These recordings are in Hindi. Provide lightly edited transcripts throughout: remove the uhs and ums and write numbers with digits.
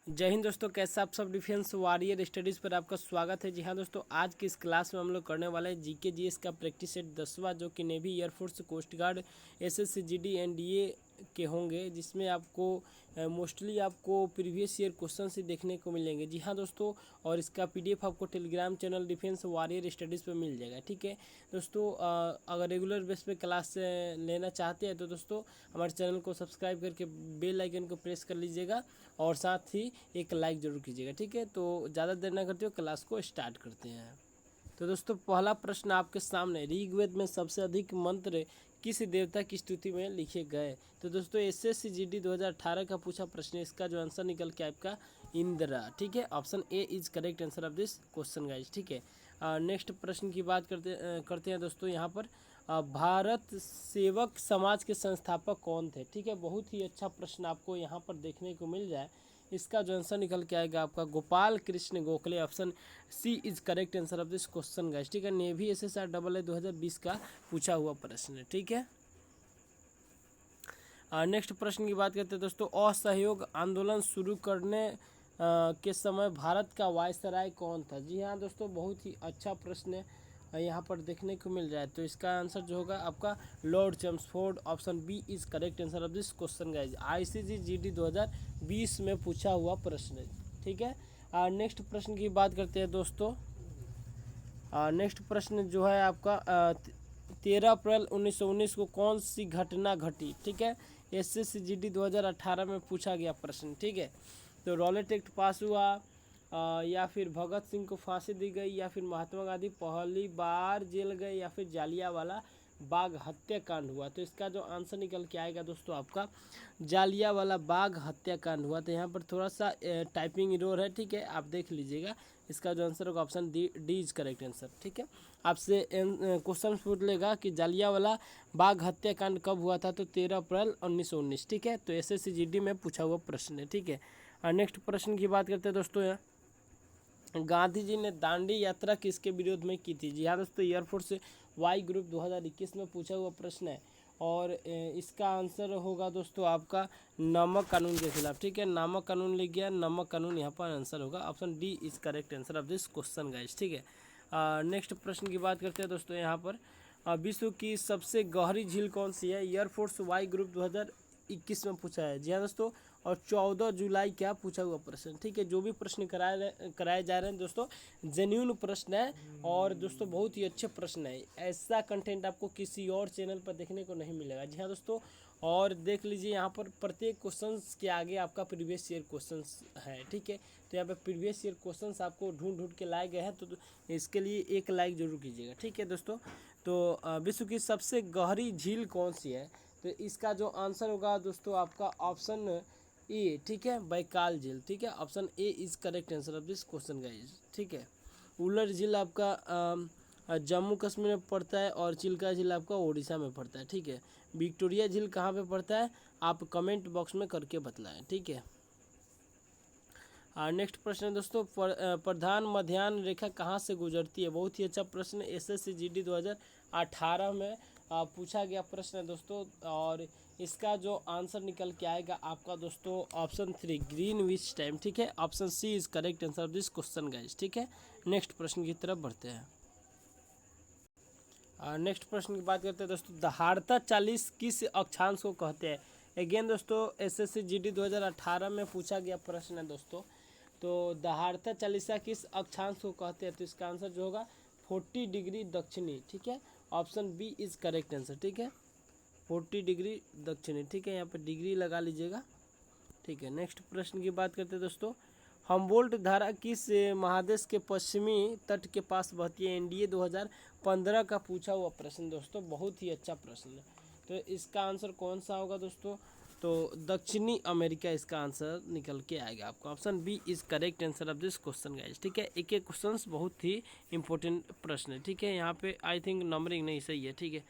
जय हिंद दोस्तों, कैसे आप सब। डिफेंस वॉरियर स्टडीज़ पर आपका स्वागत है। जी हाँ दोस्तों, आज की इस क्लास में हम लोग करने वाले हैं जीके जीएस का प्रैक्टिस सेट 10वां, जो कि navy, air force, coast guard, SSC GD NDA के होंगे, जिसमें आपको मोस्टली आपको प्रीवियस ईयर क्वेश्चन ही देखने को मिलेंगे। जी हाँ दोस्तों, और इसका पीडीएफ आपको Telegram channel defence warrior studies पर मिल जाएगा। ठीक है दोस्तों, अगर रेगुलर बेस पे क्लास लेना चाहते हैं तो दोस्तों हमारे चैनल को सब्सक्राइब करके बेल आइकन को प्रेस कर लीजिएगा और साथ ही एक लाइक ज़रूर कीजिएगा। ठीक है, तो ज़्यादा देर ना करते हुए क्लास को स्टार्ट करते हैं। तो दोस्तों, पहला प्रश्न आपके सामने, ऋग्वेद में सबसे अधिक मंत्र किस देवता की स्तुति में लिखे गए। तो दोस्तों, एसएससी जीडी 2018 का पूछा प्रश्न है, इसका जो आंसर निकल के आपका इंद्रा। ठीक है, option A is correct answer of this question guys. ठीक है, नेक्स्ट प्रश्न की बात करते हैं दोस्तों। यहाँ पर भारत सेवक समाज के संस्थापक कौन थे। ठीक है, बहुत ही अच्छा प्रश्न आपको यहाँ पर देखने को मिल जाए। इसका जो आंसर निकल के आएगा आपका Gopal Krishna Gokhale. Option C is correct answer of this question guys. ठीक है, नेवी एसएसआर डबल ए 2020 का पूछा हुआ प्रश्न है। ठीक है, नेक्स्ट प्रश्न की बात करते हैं दोस्तों। असहयोग आंदोलन शुरू करने के समय भारत का वायसराय कौन था। जी हाँ दोस्तों, बहुत ही अच्छा प्रश्न है, यहाँ पर देखने को मिल जाए। तो इसका आंसर जो होगा आपका Lord Chelmsford. Option B is correct answer of this question guys. ICG GD 2020 में पूछा हुआ प्रश्न है। ठीक है, नेक्स्ट प्रश्न की बात करते हैं दोस्तों। नेक्स्ट प्रश्न जो है आपका 13 अप्रैल 1919 को कौन सी घटना घटी। ठीक है, एसएससी जीडी 2018 में पूछा गया प्रश्न। ठीक है, तो रॉलेट एक्ट पास हुआ, या फिर भगत सिंह को फांसी दी गई, या फिर महात्मा गांधी पहली बार जेल गए, या फिर जालियांवाला बाग हत्याकांड हुआ। तो इसका जो आंसर निकल के आएगा दोस्तों आपका जालियांवाला बाग हत्याकांड हुआ। तो यहाँ पर थोड़ा सा टाइपिंग एरर है। ठीक है, आप देख लीजिएगा। इसका जो आंसर होगा option D is correct answer. ठीक है, आपसे क्वेश्चन पूछ लेगा कि जालियांवाला बाग हत्याकांड कब हुआ था। तो 13 अप्रैल 1919। ठीक है, तो एसएससी जीडी में पूछा हुआ प्रश्न है। ठीक है, नेक्स्ट प्रश्न की बात करते हैं दोस्तों। गांधी जी ने दांडी यात्रा किसके विरोध में की थी। जी हाँ दोस्तों, एयरफोर्स वाई ग्रुप 2021 में पूछा हुआ प्रश्न है, और इसका आंसर होगा दोस्तों आपका नमक कानून के खिलाफ। ठीक है, नमक कानून लिख गया, नमक कानून यहाँ पर आंसर होगा। Option D is correct answer of this question guys. ठीक है, नेक्स्ट प्रश्न की बात करते हैं दोस्तों। यहाँ पर विश्व की सबसे गहरी झील कौन सी है। एयरफोर्स वाई ग्रुप 2021 में पूछा है। जी हाँ दोस्तों, और 14 जुलाई क्या पूछा हुआ प्रश्न। ठीक है, जो भी प्रश्न कराए जा रहे हैं दोस्तों, जेन्यून प्रश्न है, और दोस्तों बहुत ही अच्छे प्रश्न है। ऐसा कंटेंट आपको किसी और चैनल पर देखने को नहीं मिलेगा। जी हाँ दोस्तों, और देख लीजिए यहाँ पर प्रत्येक क्वेश्चंस के आगे आपका प्रीवियस ईयर क्वेश्चंस है। ठीक है, तो यहाँ पर प्रीवियस ईयर क्वेश्चंस आपको ढूंढ ढूंढ के लाए गए हैं, तो इसके लिए एक लाइक जरूर कीजिएगा। ठीक है दोस्तों, तो विश्व की सबसे गहरी झील कौन सी है। तो इसका जो आंसर होगा दोस्तों आपका ऑप्शन ए। ठीक है, बैकाल झील। ठीक है, option A is correct answer of this question guys. ठीक है, उलर झील आपका जम्मू कश्मीर में पड़ता है, और चिल्का झील आपका उड़ीसा में पड़ता है। ठीक है, विक्टोरिया झील कहाँ पे पड़ता है, आप कमेंट बॉक्स में करके बतलाएं। ठीक है, नेक्स्ट प्रश्न है दोस्तों। प्रधान मध्याह्न रेखा कहाँ से गुजरती है। बहुत ही अच्छा प्रश्न, एसएससी जीडी 2018 में पूछा गया प्रश्न है दोस्तों, और इसका जो आंसर निकल के आएगा आपका दोस्तों ऑप्शन 3 ग्रीनविच टाइम। ठीक है, option C is correct answer of this question guys. ठीक है, नेक्स्ट प्रश्न की तरफ बढ़ते हैं। नेक्स्ट प्रश्न की बात करते हैं दोस्तों। दहाड़ता 40 किस अक्षांश को कहते हैं। अगेन दोस्तों, एसएससी जीडी 2018 में पूछा गया प्रश्न है दोस्तों। तो दहाड़ता चालीसा किस अक्षांश को कहते हैं। तो इसका आंसर जो होगा 40 डिग्री दक्षिणी। ठीक है, option B is correct answer. ठीक है, 40 डिग्री दक्षिणी। ठीक है, यहाँ पर डिग्री लगा लीजिएगा। ठीक है, नेक्स्ट प्रश्न की बात करते हैं दोस्तों। हम्बोल्ट धारा किस महादेश के पश्चिमी तट के पास बहती है। एनडीए 2015 का पूछा हुआ प्रश्न दोस्तों, बहुत ही अच्छा प्रश्न है। तो इसका आंसर कौन सा होगा दोस्तों। तो दक्षिणी अमेरिका इसका आंसर निकल के आएगा आपका। Option B is correct answer of this question guys. ठीक है, एक एक क्वेश्चन बहुत ही इंपॉर्टेंट प्रश्न है। ठीक है, यहाँ पे आई थिंक नंबरिंग नहीं सही है। ठीक है,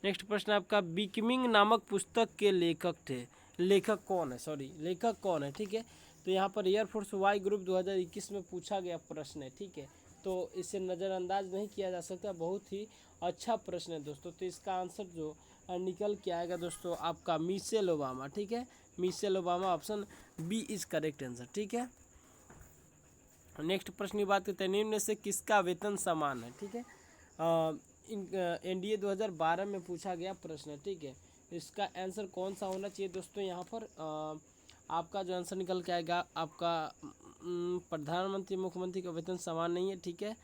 नेक्स्ट प्रश्न आपका बिकमिंग नामक पुस्तक के लेखक थे। लेखक कौन है, सॉरी लेखक कौन है। ठीक है, तो यहाँ पर एयरफोर्स वाई ग्रुप 2021 में पूछा गया प्रश्न है। ठीक है, तो इसे नज़रअंदाज नहीं किया जा सकता, बहुत ही अच्छा प्रश्न है दोस्तों। तो इसका आंसर जो निकल के आएगा दोस्तों आपका मिशेल ओबामा। ठीक है, Michelle Obama, option B is correct answer. ठीक है, नेक्स्ट प्रश्न की बात करते हैं, निम्न में से किसका वेतन समान है। ठीक है, एनडीए 2012 में पूछा गया प्रश्न है। ठीक है, इसका आंसर कौन सा होना चाहिए दोस्तों, यहाँ पर आपका जो आंसर निकल के आएगा आपका प्रधानमंत्री मुख्यमंत्री का वेतन समान नहीं है। ठीक है,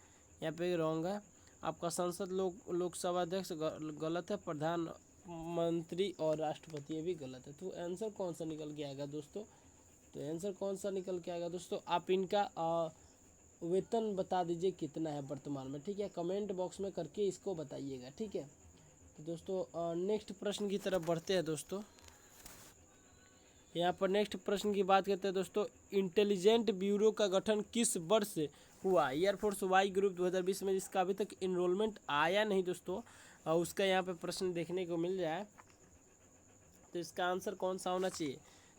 यहाँ पे रॉन्ग है। आपका संसद लोकसभा अध्यक्ष गलत है, प्रधानमंत्री और राष्ट्रपति ये भी गलत है। तो आंसर कौन सा निकल के आएगा दोस्तों, तो आंसर कौन सा निकल के आएगा दोस्तों, आप इनका वेतन बता दीजिए कितना है वर्तमान में। ठीक है, कमेंट बॉक्स में करके इसको बताइएगा। ठीक है, तो दोस्तों नेक्स्ट प्रश्न की तरफ बढ़ते हैं दोस्तों। यहाँ पर नेक्स्ट प्रश्न की बात करते हैं दोस्तों, इंटेलिजेंट ब्यूरो का गठन किस वर्ष हुआ। एयरफोर्स वाई ग्रुप 2020 में, जिसका अभी तक इनरोलमेंट आया नहीं दोस्तों, उसका यहाँ पे प्रश्न देखने को मिल रहा है। तो इसका आंसर कौन सा होना चाहिए,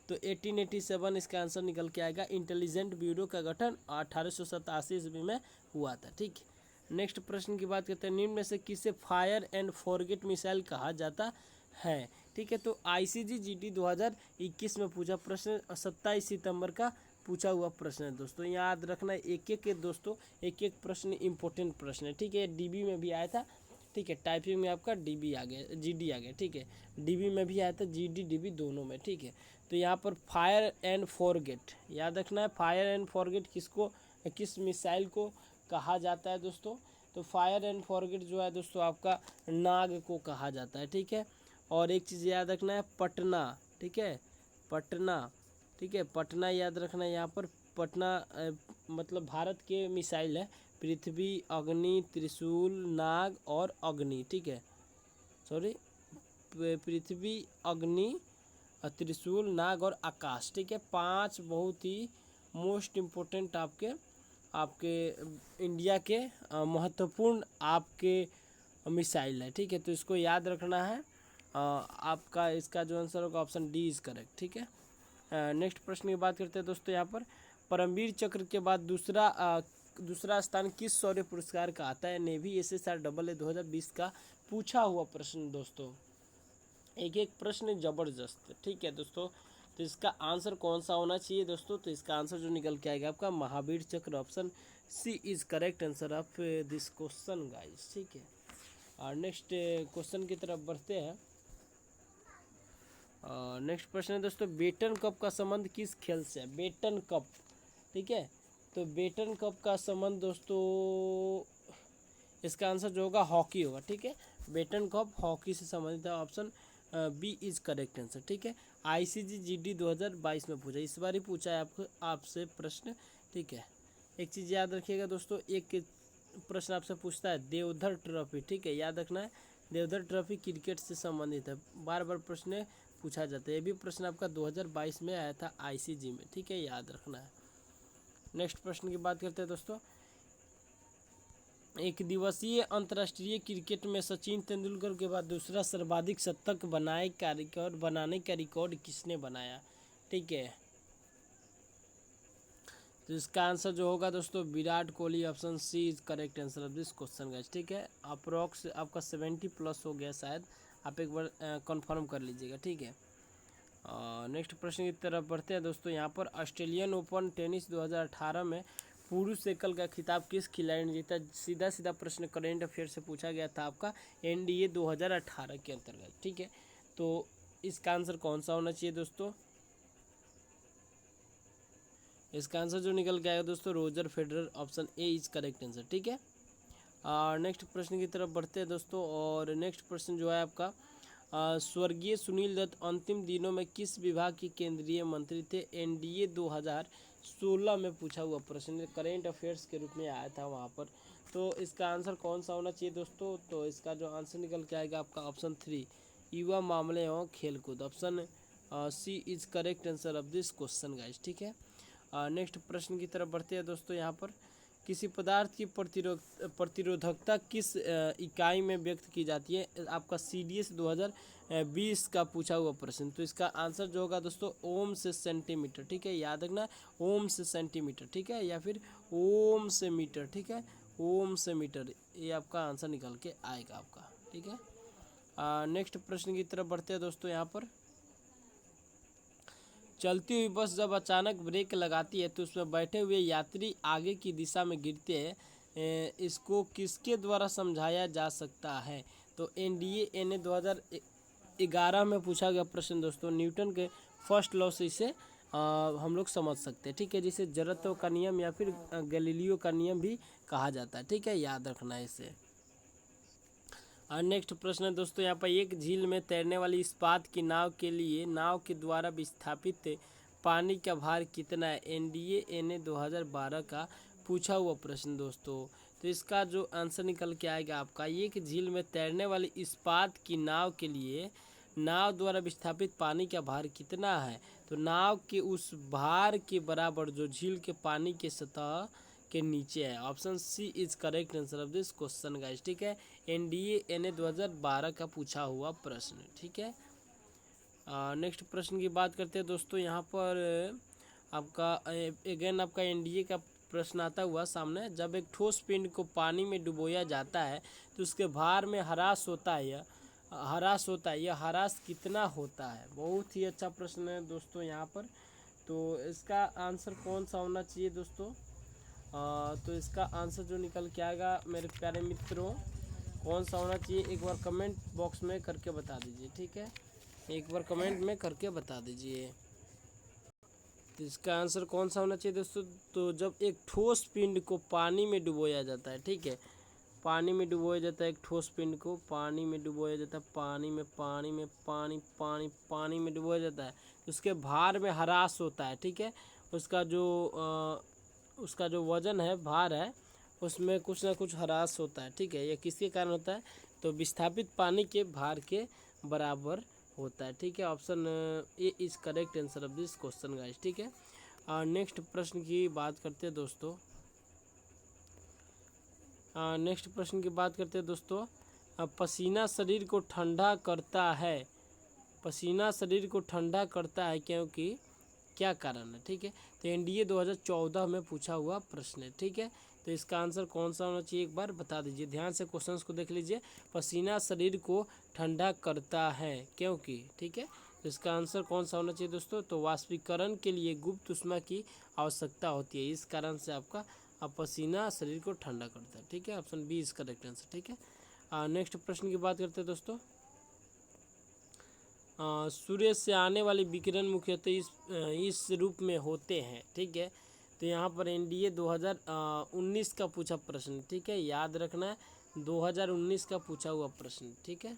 तो 1887 इसका आंसर निकल के आएगा। इंटेलिजेंट ब्यूरो का गठन 1887 ईस्वी में हुआ था। ठीक है, नेक्स्ट प्रश्न की बात करते हैं, निम्न में से किसे फायर एंड फॉरगेट मिसाइल कहा जाता है। ठीक है, तो ICGGD 2021 में पूछा प्रश्न, 27 सितंबर का पूछा हुआ प्रश्न है दोस्तों, याद रखना एक एक दोस्तों, एक एक प्रश्न इंपॉर्टेंट प्रश्न है। ठीक है, DB में भी आया था। ठीक है, टाइपिंग में आपका DB आ गया, GD आ गया। ठीक है, DB में भी आया था, GD DB दोनों में। ठीक है, तो यहाँ पर फायर एंड फॉरगेट याद रखना है, फायर एंड फॉरगेट किसको, किस मिसाइल को कहा जाता है दोस्तों, तो फायर एंड फॉरगेट जो है दोस्तों आपका नाग को कहा जाता है। ठीक है, और एक चीज़ याद रखना है, पटना। ठीक है, पटना। ठीक है, पटना याद रखना है, यहाँ पर पटना मतलब भारत के मिसाइल है, पृथ्वी, अग्नि, त्रिशूल, नाग और अग्नि। ठीक है, सॉरी, पृथ्वी, अग्नि, त्रिशूल, नाग और आकाश। ठीक है, 5 बहुत ही मोस्ट इम्पोर्टेंट आपके इंडिया के महत्वपूर्ण आपके मिसाइल है। ठीक है, तो इसको याद रखना है। आपका इसका जो आंसर होगा ऑप्शन डी इज करेक्ट। ठीक है, नेक्स्ट प्रश्न की बात करते हैं दोस्तों, यहाँ पर परमवीर चक्र के बाद दूसरा स्थान किस शौर्य पुरस्कार का आता है। नेवी SSR AA 2020 का पूछा हुआ प्रश्न दोस्तों, एक एक प्रश्न जबरदस्त। ठीक है दोस्तों, तो इसका आंसर कौन सा होना चाहिए दोस्तों, तो इसका आंसर जो निकल के आएगा आपका Mahavir Chakra, option C is correct answer of this question guys. ठीक है, और नेक्स्ट क्वेश्चन की तरफ बढ़ते हैं। नेक्स्ट प्रश्न है दोस्तों, बेटन कप का संबंध किस खेल से है। बेटन कप, ठीक है, तो बेटन कप का संबंध दोस्तों, इसका आंसर जो होगा हॉकी होगा। ठीक है, बेटन कप हॉकी से संबंधित है, option B is correct answer. ठीक है, ICGGD 2022 में पूछा, इस बार ही पूछा है आपसे प्रश्न। ठीक है, एक चीज़ याद रखिएगा दोस्तों, एक प्रश्न आपसे पूछता है देवधर ट्रॉफी। ठीक है, याद रखना है, देवधर ट्रॉफी क्रिकेट से संबंधित है, बार बार प्रश्न पूछा जाता है। ये भी प्रश्न आपका 2022 में आया था ICG में। ठीक है, याद रखना है। नेक्स्ट प्रश्न की बात करते हैं दोस्तों, एक दिवसीय अंतर्राष्ट्रीय क्रिकेट में सचिन तेंदुलकर के बाद दूसरा सर्वाधिक शतक बनाने का रिकॉर्ड किसने बनाया। ठीक है, तो इसका आंसर जो होगा दोस्तों Virat Kohli, option C is correct answer of this question guys. ठीक है, अप्रॉक्स आपका 70+ हो गया शायद, आप एक बार कंफर्म कर लीजिएगा। ठीक है, नेक्स्ट प्रश्न की तरफ बढ़ते हैं दोस्तों, यहाँ पर ऑस्ट्रेलियन ओपन टेनिस 2018 में पुरुष एकल का खिताब किस खिलाड़ी ने जीता। सीधा सीधा प्रश्न करेंट अफेयर से पूछा गया था आपका NDA 2018 के अंतर्गत। ठीक है, तो इसका आंसर कौन सा होना चाहिए दोस्तों, इसका आंसर जो निकल के आएगा दोस्तों Roger Federer, option A is correct answer. ठीक है, नेक्स्ट प्रश्न की तरफ बढ़ते हैं दोस्तों, और नेक्स्ट प्रश्न जो है आपका स्वर्गीय सुनील दत्त अंतिम दिनों में किस विभाग के केंद्रीय मंत्री थे। NDA 2016 में पूछा हुआ प्रश्न, करेंट अफेयर्स के रूप में आया था वहाँ पर। तो इसका आंसर कौन सा होना चाहिए दोस्तों, तो इसका जो आंसर निकल के आएगा आपका ऑप्शन 3 युवा मामले एवं खेलकूद, option C is correct answer of this question guys. ठीक है, नेक्स्ट प्रश्न की तरफ बढ़ते हैं दोस्तों, यहाँ पर किसी पदार्थ की प्रतिरोधकता किस इकाई में व्यक्त की जाती है। आपका CDS 2020 का पूछा हुआ प्रश्न, तो इसका आंसर जो होगा दोस्तों ओम से सेंटीमीटर। ठीक है, याद रखना ओम से सेंटीमीटर। ठीक है, या फिर ओम से मीटर। ठीक है, ओम से मीटर, ये आपका आंसर निकल के आएगा आपका। ठीक है, नेक्स्ट प्रश्न की तरफ बढ़ते हैं दोस्तों, यहाँ पर चलती हुई बस जब अचानक ब्रेक लगाती है तो उसमें बैठे हुए यात्री आगे की दिशा में गिरते हैं। इसको किसके द्वारा समझाया जा सकता है? तो एनडीए 2011 में पूछा गया प्रश्न दोस्तों। न्यूटन के फर्स्ट लॉ से इसे हम लोग समझ सकते हैं, ठीक है, जिसे जड़त्व का नियम या फिर गैलीलियो का नियम भी कहा जाता है, ठीक है, याद रखना है इसे। और नेक्स्ट प्रश्न है दोस्तों, यहाँ पर एक झील में तैरने वाली इस्पात की नाव के लिए नाव के द्वारा विस्थापित पानी का भार कितना है? एनडीए 2012 का पूछा हुआ प्रश्न दोस्तों। तो इसका जो आंसर निकल के आएगा आपका, एक झील में तैरने वाली इस्पात की नाव के लिए नाव द्वारा विस्थापित पानी का भार कितना है? तो नाव के उस भार के बराबर जो झील के पानी के सतह के नीचे है। Option C is correct answer of this question guys, ठीक है। एनडीए 2012 का पूछा हुआ प्रश्न, ठीक है। नेक्स्ट प्रश्न की बात करते हैं दोस्तों। यहाँ पर आपका अगेन आपका एनडीए का प्रश्न आता हुआ सामने। जब एक ठोस पिंड को पानी में डुबोया जाता है तो उसके भार में ह्रास होता है, यह ह्रास कितना होता है? बहुत ही अच्छा प्रश्न है दोस्तों यहाँ पर। तो इसका आंसर कौन सा होना चाहिए दोस्तों? तो इसका आंसर जो निकल के आएगा मेरे प्यारे मित्रों, कौन सा होना चाहिए एक बार कमेंट बॉक्स में करके बता दीजिए, ठीक है, एक बार कमेंट में करके बता दीजिए। तो इसका आंसर कौन सा होना चाहिए दोस्तों? तो जब एक ठोस पिंड को पानी में डुबोया जाता है, ठीक है, पानी में डुबोया जाता है, एक ठोस पिंड को पानी में डुबोया जाता है, पानी में डुबोया जाता है, उसके भार में ह्रास होता है, ठीक है, उसका जो वजन है, भार है, उसमें कुछ ना कुछ ह्रास होता है, ठीक है। यह किसके कारण होता है? तो विस्थापित पानी के भार के बराबर होता है, ठीक है। Option A is correct answer of this question guys, ठीक है। नेक्स्ट प्रश्न की बात करते हैं दोस्तों। नेक्स्ट प्रश्न की बात करते हैं दोस्तों। पसीना शरीर को ठंडा करता है, पसीना शरीर को ठंडा करता है क्योंकि क्या कारण है, ठीक है। तो एनडीए 2014 में पूछा हुआ प्रश्न है, ठीक है। तो इसका आंसर कौन सा होना चाहिए एक बार बता दीजिए, ध्यान से क्वेश्चंस को देख लीजिए। पसीना शरीर को ठंडा करता है क्योंकि, ठीक है, तो इसका आंसर कौन सा होना चाहिए दोस्तों? तो वाष्पीकरण के लिए गुप्त ऊष्मा की आवश्यकता होती है, इस कारण से आपका पसीना शरीर को ठंडा करता है, ठीक है। Option B is correct answer, ठीक है। नेक्स्ट प्रश्न की बात करते हैं दोस्तों। सूर्य से आने वाले विकिरण मुख्यतः इस रूप में होते हैं, ठीक है। तो यहाँ पर एनडीए 2019 का पूछा प्रश्न, ठीक है, याद रखना है, 2019 का पूछा हुआ प्रश्न, ठीक है।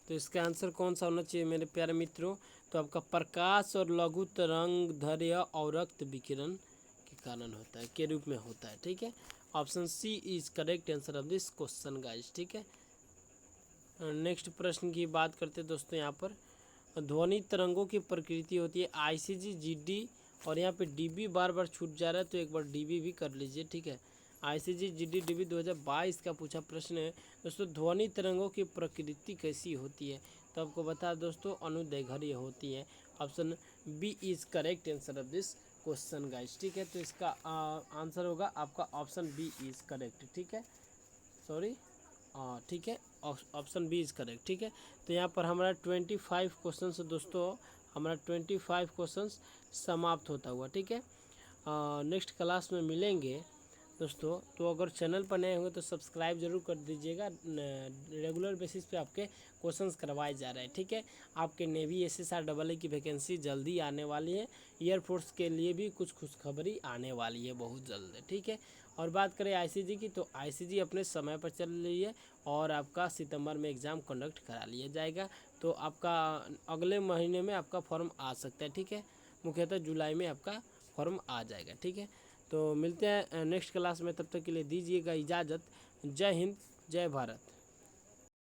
तो इसका आंसर कौन सा होना चाहिए मेरे प्यारे मित्रों? तो आपका प्रकाश और लघु तरंग दैर्ध्य और रक्त विकिरण के कारण होता है, के रूप में होता है, ठीक है। Option C is correct answer of this question guys, ठीक है। नेक्स्ट प्रश्न की बात करते हैं दोस्तों। यहाँ पर ध्वनि तरंगों की प्रकृति होती है आईसीजी, जीडी, और यहाँ पे डीबी बार बार छूट जा रहा है तो एक बार डीबी भी कर लीजिए, ठीक है। आईसीजी, जीडी, डीबी 2022 का पूछा प्रश्न है दोस्तों। ध्वनि तरंगों की प्रकृति कैसी होती है? तो आपको बता दोस्तों, अनुदैर्घ्य होती है। Option B is correct answer of this question guys, ठीक है। तो इसका आंसर होगा आपका ऑप्शन बी इज करेक्ट, ठीक है, सॉरी, ठीक है, ऑप्शन बी इज करेक्ट, ठीक है। तो यहाँ पर हमारा 25 क्वेश्चन दोस्तों, हमारा 25 क्वेश्चन समाप्त होता हुआ, ठीक है। नेक्स्ट क्लास में मिलेंगे दोस्तों। तो अगर चैनल पर नए होंगे तो सब्सक्राइब जरूर कर दीजिएगा, रेगुलर बेसिस पे आपके क्वेश्चंस करवाए जा रहे हैं, ठीक है। आपके नेवी एसएसआर AA की वैकेंसी जल्दी आने वाली है, एयरफोर्स के लिए भी कुछ खुशखबरी आने वाली है बहुत जल्द, ठीक है। और बात करें आईसीजी की, तो आईसीजी अपने समय पर चल रही है और आपका सितंबर में एग्ज़ाम कंडक्ट करा लिया जाएगा। तो आपका अगले महीने में आपका फॉर्म आ सकता है, ठीक है, मुख्यतः जुलाई में आपका फॉर्म आ जाएगा, ठीक है। तो मिलते हैं नेक्स्ट क्लास में, तब तक के लिए दीजिएगा इजाज़त। जय हिंद, जय भारत।